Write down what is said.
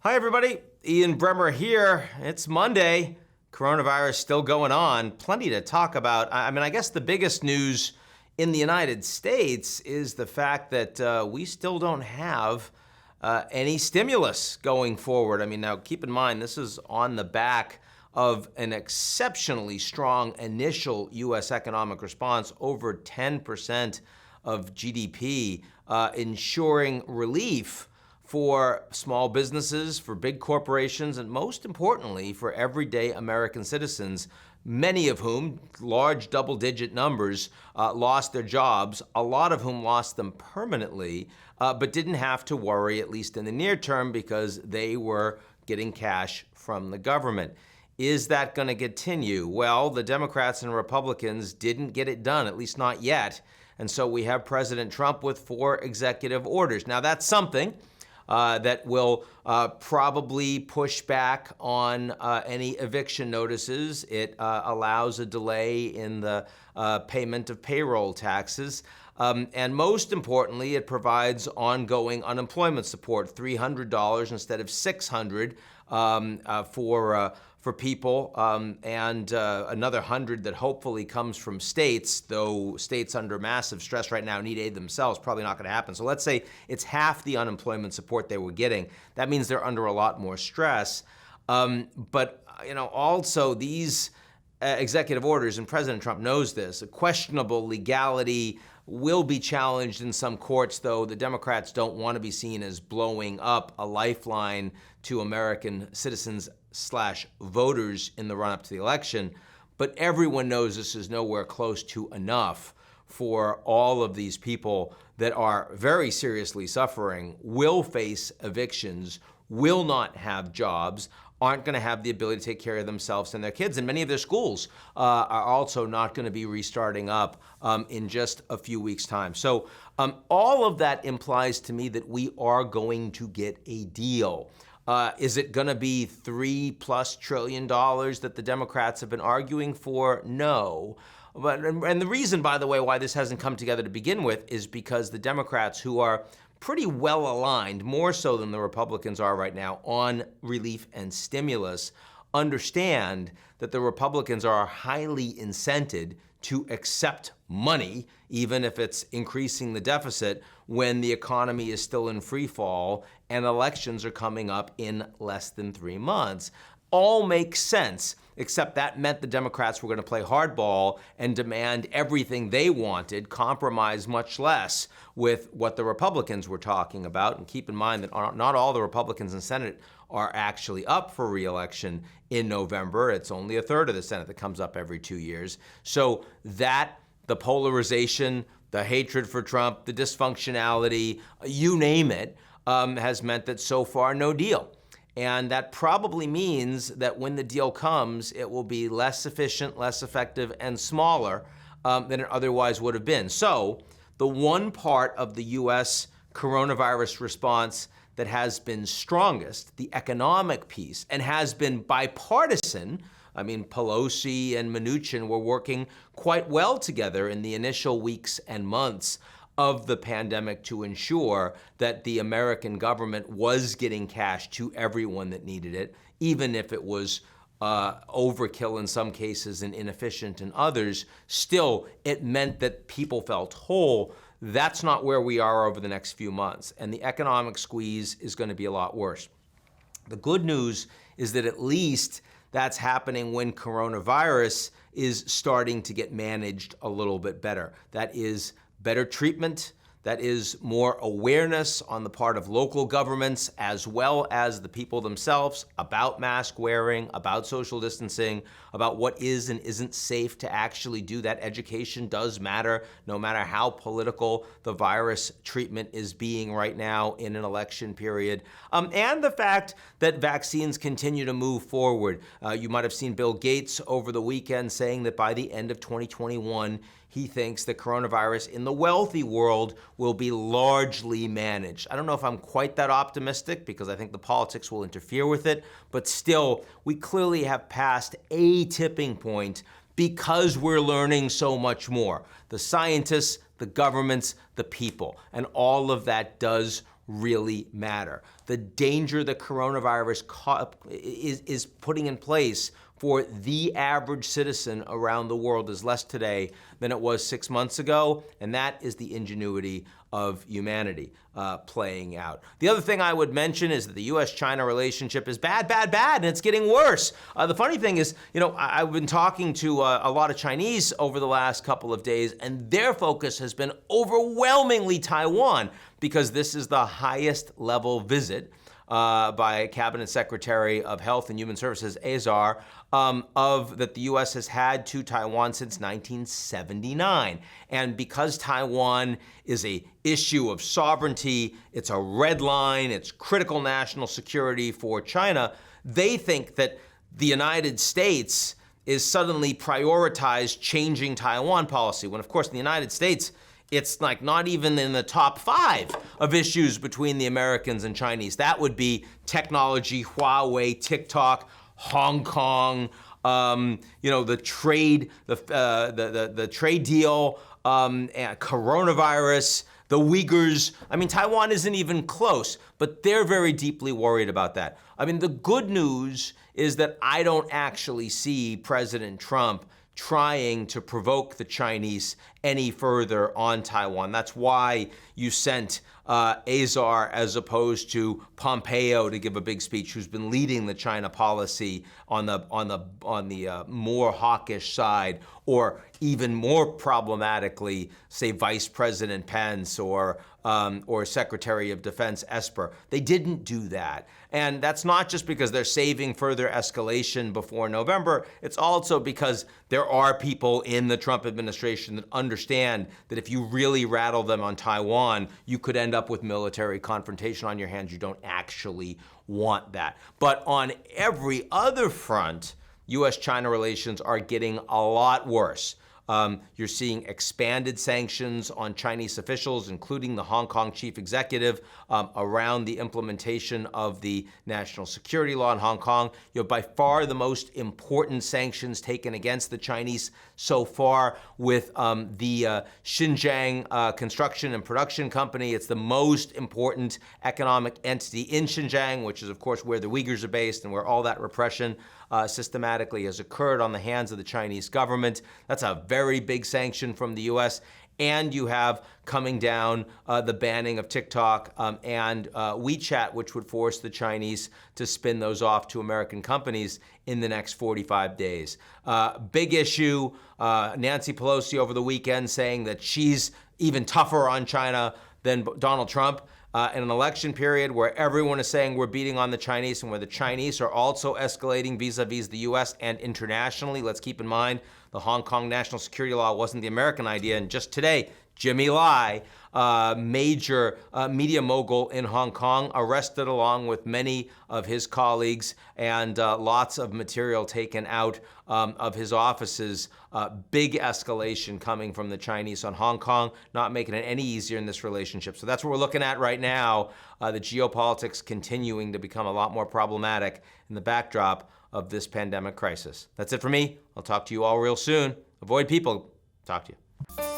Hi, everybody. Ian Bremmer here. It's Monday. Coronavirus still going on. Plenty to talk about. I guess the biggest news in the United States is the fact that we still don't have any stimulus going forward. Now keep in mind, this is on the back of an exceptionally strong initial U.S. economic response, over 10% of GDP, ensuring relief for small businesses, for big corporations, and most importantly, for everyday American citizens, many of whom, large double-digit numbers, lost their jobs, a lot of whom lost them permanently, but didn't have to worry, at least in the near term, because they were getting cash from the government. Is that going to continue? Well, the Democrats and Republicans didn't get it done, at least not yet, and so we have President Trump with 4 executive orders. Now, that's something that will probably push back on any eviction notices. It allows a delay in the payment of payroll taxes. And most importantly, it provides ongoing unemployment support, $300 instead of $600 for people, and another $100 that hopefully comes from states, though states under massive stress right now need aid themselves. Probably not going to happen. So let's say it's half the unemployment support they were getting. That means they're under a lot more stress. But also these executive orders, and President Trump knows this, a questionable legality will be challenged in some courts, though the Democrats don't want to be seen as blowing up a lifeline to American citizens / voters in the run-up to the election. But everyone knows this is nowhere close to enough for all of these people that are very seriously suffering, will face evictions, will not have jobs, aren't going to have the ability to take care of themselves and their kids. And many of their schools are also not going to be restarting up in just a few weeks' time. So all of that implies to me that we are going to get a deal. Is it going to be $3+ trillion that the Democrats have been arguing for? No. And the reason, by the way, why this hasn't come together to begin with is because the Democrats, who are pretty well aligned, more so than the Republicans are right now, on relief and stimulus, understand that the Republicans are highly incented to accept money, even if it's increasing the deficit, when the economy is still in free fall and elections are coming up in less than 3 months. All makes sense, except that meant the Democrats were going to play hardball and demand everything they wanted, compromise much less with what the Republicans were talking about. And keep in mind that not all the Republicans in the Senate are actually up for re-election in November. It's only a third of the Senate that comes up every 2 years. So that, the polarization, the hatred for Trump, the dysfunctionality, you name it, has meant that so far no deal. And that probably means that when the deal comes, it will be less efficient, less effective, and smaller than it otherwise would have been. So the one part of the U.S. coronavirus response that has been strongest, the economic piece, and has been bipartisan. Pelosi and Mnuchin were working quite well together in the initial weeks and months of the pandemic to ensure that the American government was getting cash to everyone that needed it, even if it was overkill in some cases and inefficient in others. Still, it meant that people felt whole. That's not where we are over the next few months, and the economic squeeze is going to be a lot worse. The good news is that at least that's happening when coronavirus is starting to get managed a little bit better. That is better treatment, that is more awareness on the part of local governments as well as the people themselves about mask wearing, about social distancing, about what is and isn't safe to actually do. That education does matter, no matter how political the virus treatment is being right now in an election period. And the fact that vaccines continue to move forward. You might have seen Bill Gates over the weekend saying that by the end of 2021, he thinks the coronavirus in the wealthy world will be largely managed. I don't know if I'm quite that optimistic because I think the politics will interfere with it, but still, we clearly have passed a tipping point because we're learning so much more. The scientists, the governments, the people, and all of that does really matter. The danger the coronavirus is putting in place for the average citizen around the world is less today than it was 6 months ago, and that is the ingenuity of humanity playing out. The other thing I would mention is that the U.S.-China relationship is bad, and it's getting worse. The funny thing is, I've been talking to a lot of Chinese over the last couple of days, and their focus has been overwhelmingly Taiwan, because this is the highest level visit by Cabinet Secretary of Health and Human Services, Azar, that the U.S. has had to Taiwan since 1979. And because Taiwan is an issue of sovereignty, it's a red line, it's critical national security for China, they think that the United States is suddenly prioritized changing Taiwan policy, when of course in the United States, it's like not even in the top 5 of issues between the Americans and Chinese. That would be technology, Huawei, TikTok, Hong Kong, the trade, the trade deal, and coronavirus, the Uyghurs. I mean, Taiwan isn't even close, but they're very deeply worried about that. I mean, the good news is that I don't actually see President Trump trying to provoke the Chinese any further on Taiwan. That's why you sent Azar as opposed to Pompeo to give a big speech, who's been leading the China policy on the more hawkish side, or even more problematically, say Vice President Pence or Secretary of Defense Esper. They didn't do that. And that's not just because they're saving further escalation before November. It's also because there are people in the Trump administration that understand that if you really rattle them on Taiwan, you could end up with military confrontation on your hands. You don't actually want that. But on every other front, U.S.-China relations are getting a lot worse. You're seeing expanded sanctions on Chinese officials, including the Hong Kong chief executive, around the implementation of the national security law in Hong Kong. You have by far the most important sanctions taken against the Chinese so far with the Xinjiang Construction and Production Company. It's the most important economic entity in Xinjiang, which is, of course, where the Uyghurs are based and where all that repression systematically has occurred on the hands of the Chinese government. That's a very big sanction from the U.S. And you have coming down the banning of TikTok and WeChat, which would force the Chinese to spin those off to American companies in the next 45 days. Big issue, Nancy Pelosi over the weekend saying that she's even tougher on China than Donald Trump. In an election period where everyone is saying we're beating on the Chinese, and where the Chinese are also escalating vis-a-vis the U.S. and internationally. Let's keep in mind the Hong Kong national security law wasn't the American idea, and just today, Jimmy Lai, major media mogul in Hong Kong, arrested along with many of his colleagues, and lots of material taken out of his offices. Big escalation coming from the Chinese on Hong Kong, not making it any easier in this relationship. So that's what we're looking at right now, the geopolitics continuing to become a lot more problematic in the backdrop of this pandemic crisis. That's it for me. I'll talk to you all real soon. Avoid people. Talk to you.